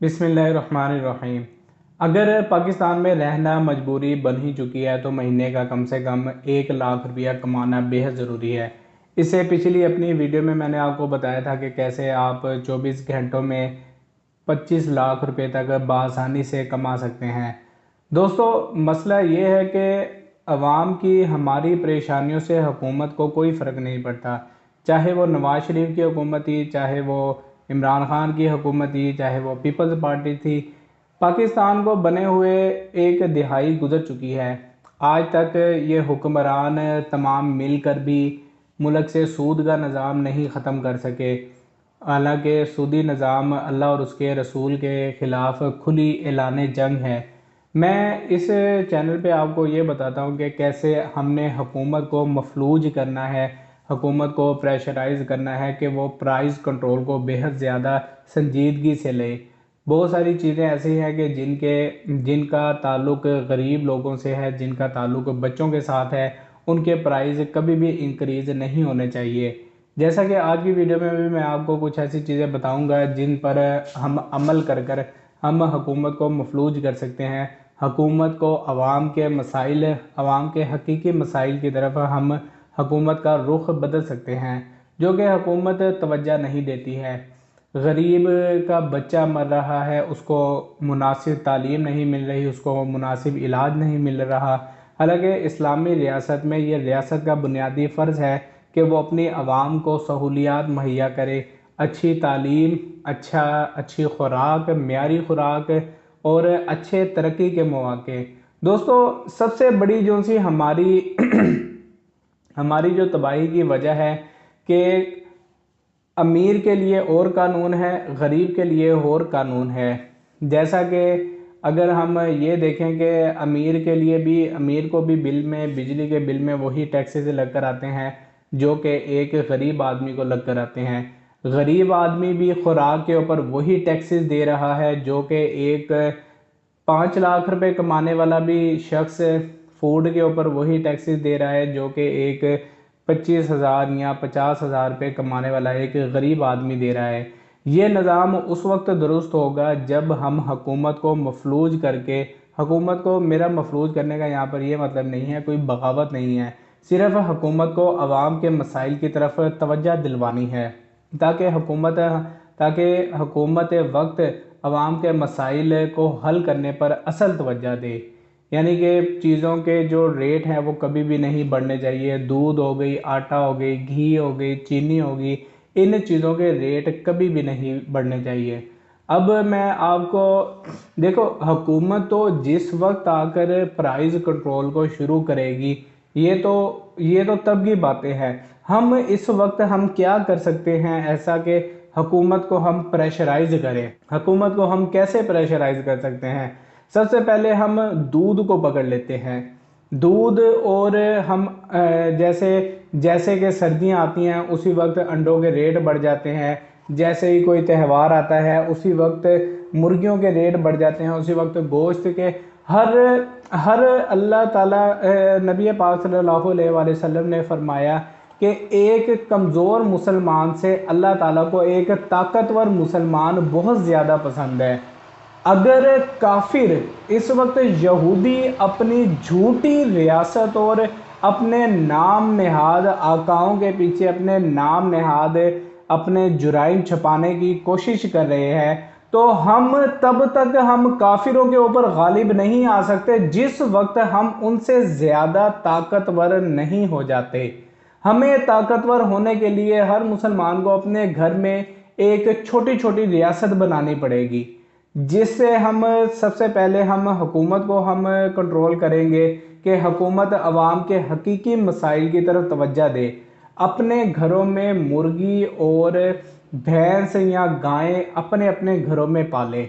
बिस्मिल्लाहिर्रहमानिर्रहीम। अगर पाकिस्तान में रहना मजबूरी बन ही चुकी है तो महीने का कम से कम 1 लाख रुपया कमाना बेहद ज़रूरी है। इससे पिछली अपनी वीडियो में मैंने आपको बताया था कि कैसे आप 24 घंटों में 25 लाख रुपए तक बआसानी से कमा सकते हैं। दोस्तों, मसला ये है कि अवाम की हमारी परेशानियों से हुकूमत को कोई फ़र्क नहीं पड़ता। चाहे वो नवाज़ शरीफ की हुकूमत थी, चाहे वो इमरान खान की हुकूमत थी, चाहे वो पीपल्स पार्टी थी, पाकिस्तान को बने हुए एक दिहाई गुजर चुकी है। आज तक ये हुक्मरान तमाम मिलकर भी मुल्क से सूद का निज़ाम नहीं ख़त्म कर सके। हालांकि सूदी निज़ाम अल्लाह और उसके रसूल के ख़िलाफ़ खुली ऐलान जंग है। मैं इस चैनल पे आपको ये बताता हूँ कि कैसे हमने हुकूमत को मफलूज करना है, हुकूमत को प्रेशराइज़ करना है कि वो प्राइस कंट्रोल को बेहद ज़्यादा संजीदगी से ले। बहुत सारी चीज़ें ऐसी हैं कि जिनका ताल्लुक़ गरीब लोगों से है, जिनका ताल्लुक़ बच्चों के साथ है, उनके प्राइस कभी भी इंक्रीज़ नहीं होने चाहिए। जैसा कि आज की वीडियो में भी मैं आपको कुछ ऐसी चीज़ें बताऊंगा जिन पर हम अमल कर हम हुकूमत को मफलूज कर सकते हैं। हुकूमत को आवाम के मसाइल, आवाम के हकीकी मसाइल की तरफ हम हुकूमत का रुख बदल सकते हैं, जो कि हुकूमत तवज्जो नहीं देती है। गरीब का बच्चा मर रहा है, उसको मुनासिब तालीम नहीं मिल रही, उसको मुनासिब इलाज नहीं मिल रहा। हालांकि इस्लामी रियासत में ये रियासत का बुनियादी फ़र्ज़ है कि वो अपनी आवाम को सहूलियात मुहैया करे, अच्छी तालीम, अच्छी खुराक, मेयारी खुराक और अच्छे तरक्की के मौके। दोस्तों, सबसे बड़ी जो सी हमारी हमारी जो तबाही की वजह है कि अमीर के लिए और कानून है, गरीब के लिए और कानून है। जैसा कि अगर हम ये देखें कि अमीर को भी बिल में, बिजली के बिल में वही टैक्सेस लग कर आते हैं जो कि एक गरीब आदमी को लग कर आते हैं। गरीब आदमी भी खुराक के ऊपर वही टैक्सेस दे रहा है जो कि एक 5 लाख रुपए कमाने वाला भी शख्स फूड के ऊपर वही टैक्सेस दे रहा है जो कि एक 25,000 या 50,000 रुपये कमाने वाला एक गरीब आदमी दे रहा है। ये निज़ाम उस वक्त दुरुस्त होगा जब हम हुकूमत को मफलूज करके, हुकूमत को, मेरा मफलूज करने का यहाँ पर ये मतलब नहीं है, कोई बगावत नहीं है, सिर्फ हुकूमत को आवाम के मसाइल की तरफ तवज्जो दिलवानी है ताकि हुकूमत वक्त आवाम के मसाइल को हल करने पर असल तवज्जो दे। यानी कि चीज़ों के जो रेट हैं वो कभी भी नहीं बढ़ने चाहिए। दूध हो गई, आटा हो गई, घी हो गई, चीनी हो गई, इन चीज़ों के रेट कभी भी नहीं बढ़ने चाहिए। अब मैं आपको देखो, हुकूमत तो जिस वक्त आकर प्राइस कंट्रोल को शुरू करेगी, ये तो तब की बातें हैं। हम इस वक्त हम क्या कर सकते हैं ऐसा कि हुकूमत को हम प्रेशराइज करें। हुकूमत को हम कैसे प्रेशराइज कर सकते हैं? सबसे पहले हम दूध को पकड़ लेते हैं। दूध और हम जैसे जैसे कि सर्दियाँ आती हैं उसी वक्त अंडों के रेट बढ़ जाते हैं। जैसे ही कोई त्यौहार आता है उसी वक्त मुर्गियों के रेट बढ़ जाते हैं। उसी वक्त गोश्त के हर हर अल्लाह ताला, नबी पाक सल्लल्लाहु अलैहि वसल्लम ने फरमाया कि एक कमज़ोर मुसलमान से अल्लाह ताला को एक ताकतवर मुसलमान बहुत ज़्यादा पसंद है। अगर काफिर इस वक्त यहूदी अपनी झूठी रियासत और अपने नाम नहाद आकाओं के पीछे अपने नाम नहाद अपने जुराइम छुपाने की कोशिश कर रहे हैं, तो हम तब तक हम काफिरों के ऊपर गालिब नहीं आ सकते जिस वक्त हम उनसे ज़्यादा ताकतवर नहीं हो जाते। हमें ताकतवर होने के लिए हर मुसलमान को अपने घर में एक छोटी छोटी रियासत बनानी पड़ेगी, जिससे हम सबसे पहले हम हुकूमत को हम कंट्रोल करेंगे कि हुकूमत आवाम के हकीकी मसाइल की तरफ तवज्जो दे। अपने घरों में मुर्गी और भैंस या गायें अपने अपने घरों में पालें,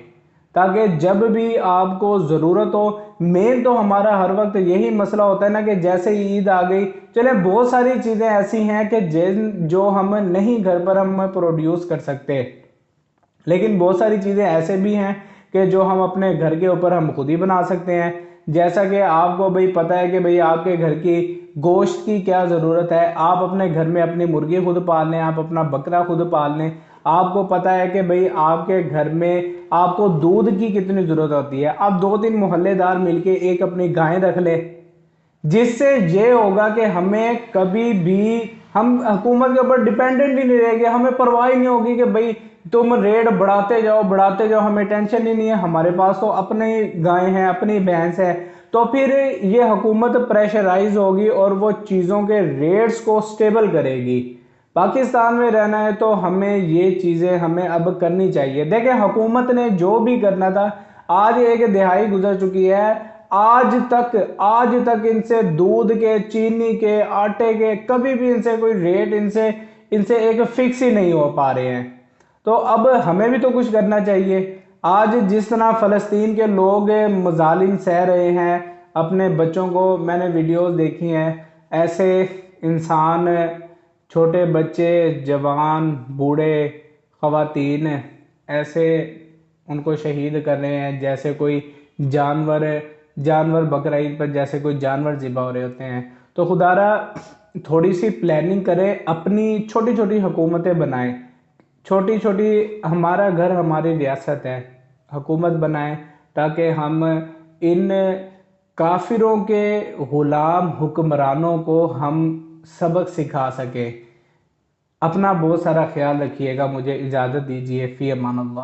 ताकि जब भी आपको ज़रूरत हो। मेन तो हमारा हर वक्त यही मसला होता है ना कि जैसे ईद आ गई, चले बहुत सारी चीज़ें ऐसी हैं कि जो हम नहीं घर पर हम प्रोड्यूस कर सकते, लेकिन बहुत सारी चीज़ें ऐसे भी हैं कि जो हम अपने घर के ऊपर हम खुद ही बना सकते हैं। जैसा कि आपको भाई पता है कि भाई आपके घर की गोश्त की क्या ज़रूरत है, आप अपने घर में अपनी मुर्गी खुद पाल लें, आप अपना बकरा खुद पाल लें, آپ کو پتہ ہے کہ بھئی آپ کے گھر میں آپ کو دودھ کی کتنی ضرورت ہوتی ہے، اب 2-3 محلے دار مل کے ایک اپنی گائیں رکھ لے، جس سے یہ ہوگا کہ ہمیں کبھی بھی ہم حکومت کے اوپر ڈیپینڈنٹ ہی نہیں رہے گے، ہمیں پرواہ ہی نہیں ہوگی کہ بھئی تم ریٹ بڑھاتے جاؤ، ہمیں ٹینشن ہی نہیں ہے، ہمارے پاس تو اپنی گائیں ہیں، اپنی بھینس ہے، تو پھر یہ حکومت پریشرائز ہوگی اور وہ چیزوں کے ریٹس کو سٹیبل کرے گی۔ پاکستان میں رہنا ہے تو ہمیں یہ چیزیں ہمیں اب کرنی چاہیے۔ دیکھیں حکومت نے جو بھی کرنا تھا، آج ایک دہائی گزر چکی ہے، آج تک ان سے دودھ کے، چینی کے، آٹے کے کبھی بھی ان سے کوئی ریٹ ان سے ایک فکس ہی نہیں ہو پا رہے ہیں۔ تو اب ہمیں بھی تو کچھ کرنا چاہیے۔ آج جس طرح فلسطین کے لوگ مظالم سہ رہے ہیں، اپنے بچوں کو، میں نے ویڈیوز دیکھی ہیں، ایسے انسان، چھوٹے بچے، جوان، بوڑھے، خواتین ایسے ان کو شہید کر رہے ہیں جیسے کوئی جانور بقرعید پر جیسے کوئی جانور ذبح ہو رہے ہوتے ہیں۔ تو خدا را تھوڑی سی پلاننگ کریں، اپنی چھوٹی چھوٹی حکومتیں بنائیں، چھوٹی چھوٹی، ہمارا گھر ہماری ریاست ہے، حکومت بنائیں تاکہ ہم ان کافروں کے غلام حکمرانوں کو ہم سبق سکھا سکیں۔ اپنا بہت سارا خیال رکھیے گا، مجھے اجازت دیجیے، فی امان اللہ۔